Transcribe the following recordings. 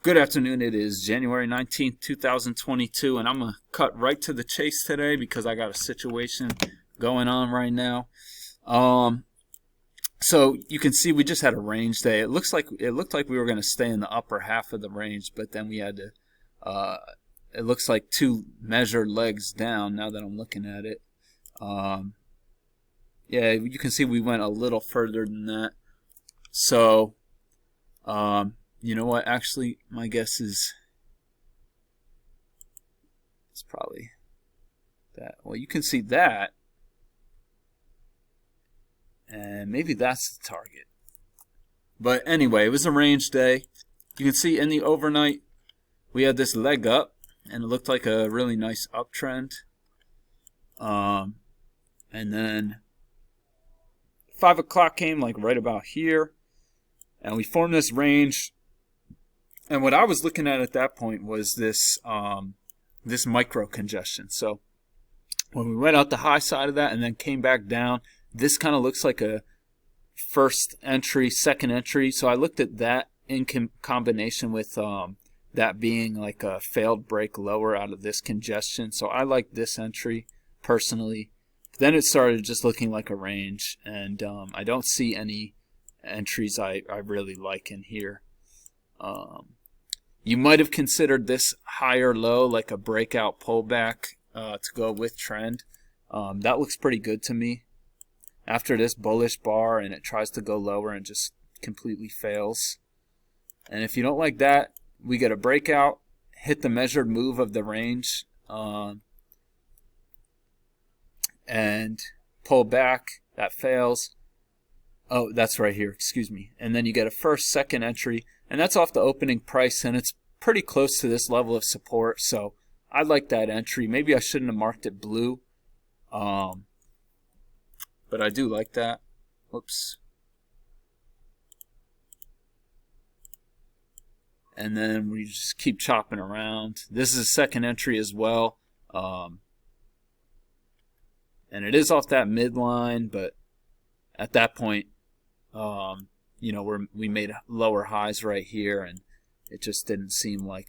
Good afternoon. It is January 19th, 2022, and I'm going to cut right to the chase today because I got a situation going on right now. So you can see we just had a range day. It looked like we were going to stay in the upper half of the range, but then we had to it looks like two measured legs down now that I'm looking at it. Yeah, you can see we went a little further than that. So you know what? Actually, my guess is it's probably that. Well, you can see that, and maybe that's the target. But anyway, it was a range day. You can see in the overnight, we had this leg up, and it looked like a really nice uptrend. And then 5 o'clock came like right about here, and we formed this range. And what I was looking at that point was this this micro congestion. So when we went out the high side of that and then came back down, this kind of looks like a first entry, second entry. So I looked at that in combination with that being like a failed break lower out of this congestion. So I like this entry personally. Then it started just looking like a range, and I don't see any entries I really like in here. You might have considered this higher low like a breakout pullback to go with trend. That looks pretty good to me. After this bullish bar and it tries to go lower and just completely fails. And if you don't like that, we get a breakout, hit the measured move of the range, and pull back. That fails. Oh, that's right here, excuse me. And then you get a first, second entry, and that's off the opening price, and it's pretty close to this level of support, so I like that entry. Maybe I shouldn't have marked it blue, but I do like that. Whoops. And then we just keep chopping around. This is a second entry as well, and it is off that midline, but at that point, you know, we made lower highs right here, and it just didn't seem like.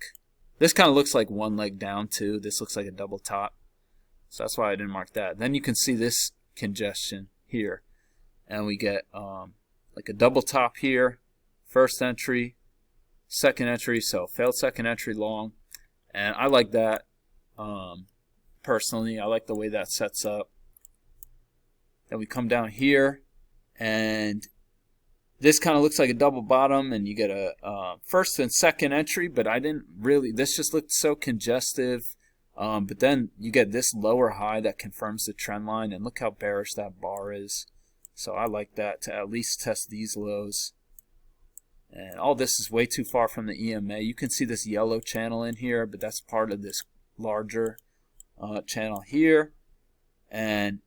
This kind of looks like one leg down too. This looks like a double top, so that's why I didn't mark that. Then you can see this congestion here, and we get like a double top here, first entry, second entry, so failed second entry long, and I like that personally. I like the way that sets up. Then we come down here, and this kind of looks like a double bottom, and you get a first and second entry, but I didn't really, this just looked so congestive. But then you get this lower high that confirms the trend line, and look how bearish that bar is. So I like that to at least test these lows. And all this is way too far from the EMA. You can see this yellow channel in here, but that's part of this larger channel here. And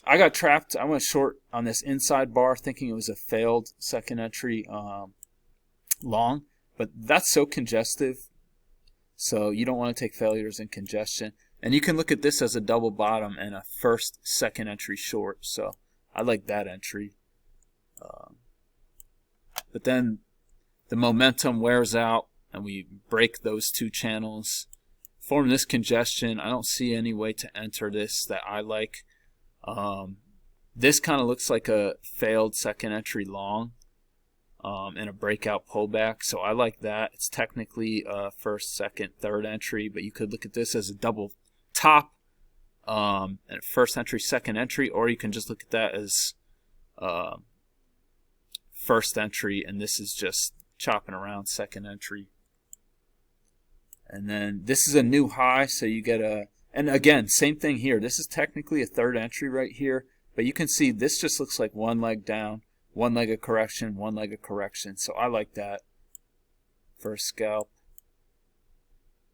I got trapped. I went short on this inside bar thinking it was a failed second entry long, but that's so congestive, so you don't want to take failures in congestion. And you can look at this as a double bottom and a first, second entry short, so I like that entry. But then the momentum wears out and we break those two channels, form this congestion. I don't see any way to enter this that I like. This kind of looks like a failed second entry long and a breakout pullback, so I like that. It's technically a first, second, third entry, but you could look at this as a double top and a first entry, second entry, or you can just look at that as first entry, and this is just chopping around second entry. And then this is a new high, so you get a, and again, same thing here. This is technically a third entry right here, but you can see this just looks like one leg down, one leg of correction, one leg of correction. So I like that for a scalp.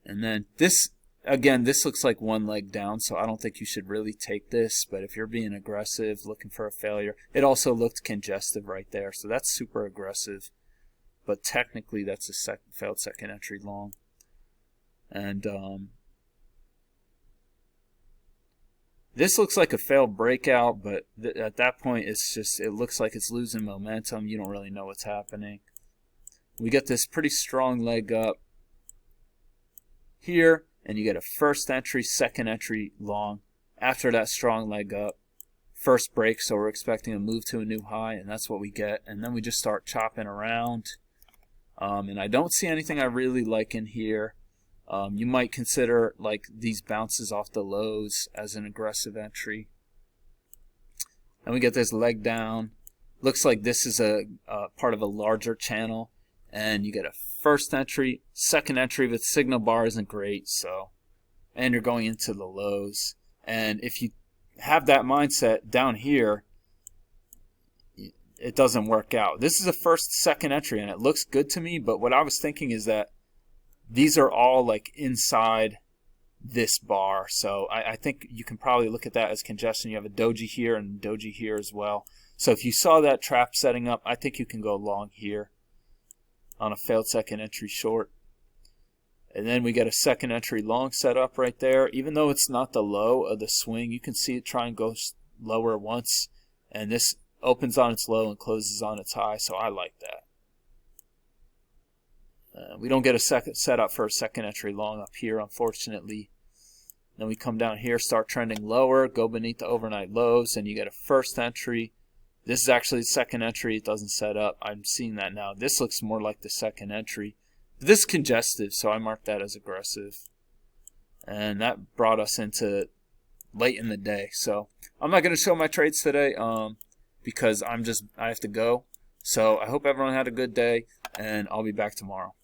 And then this, again, this looks like one leg down, so I don't think you should really take this. But if you're being aggressive, looking for a failure, it also looked congestive right there, so that's super aggressive. But technically, that's a failed second entry long. And this looks like a failed breakout, but at that point, it's just, it looks like it's losing momentum. You don't really know what's happening. We get this pretty strong leg up, here, and you get a first entry, second entry long after that strong leg up. First break, so we're expecting a move to a new high, and that's what we get. And then we just start chopping around. And I don't see anything I really like in here. You might consider like these bounces off the lows as an aggressive entry. And we get this leg down. Looks like this is a part of a larger channel, and you get a first entry, second entry, but signal bar isn't great, so, and you're going into the lows. And if you have that mindset down here, it doesn't work out. This is a first, second entry, and it looks good to me, but what I was thinking is that these are all like inside this bar, so I think you can probably look at that as congestion. You have a doji here and doji here as well. So if you saw that trap setting up, I think you can go long here on a failed second entry short. And then we get a second entry long set up right there. Even though it's not the low of the swing, you can see it try and go lower once, and this opens on its low and closes on its high, so I like that. We don't get a second setup for a second entry long up here, unfortunately. Then we come down here, start trending lower, go beneath the overnight lows, and you get a first entry. This is actually the second entry. It doesn't set up. I'm seeing that now. This looks more like the second entry. This is congestive, so I marked that as aggressive. And that brought us into late in the day. So I'm not going to show my trades today because I have to go. So I hope everyone had a good day, and I'll be back tomorrow.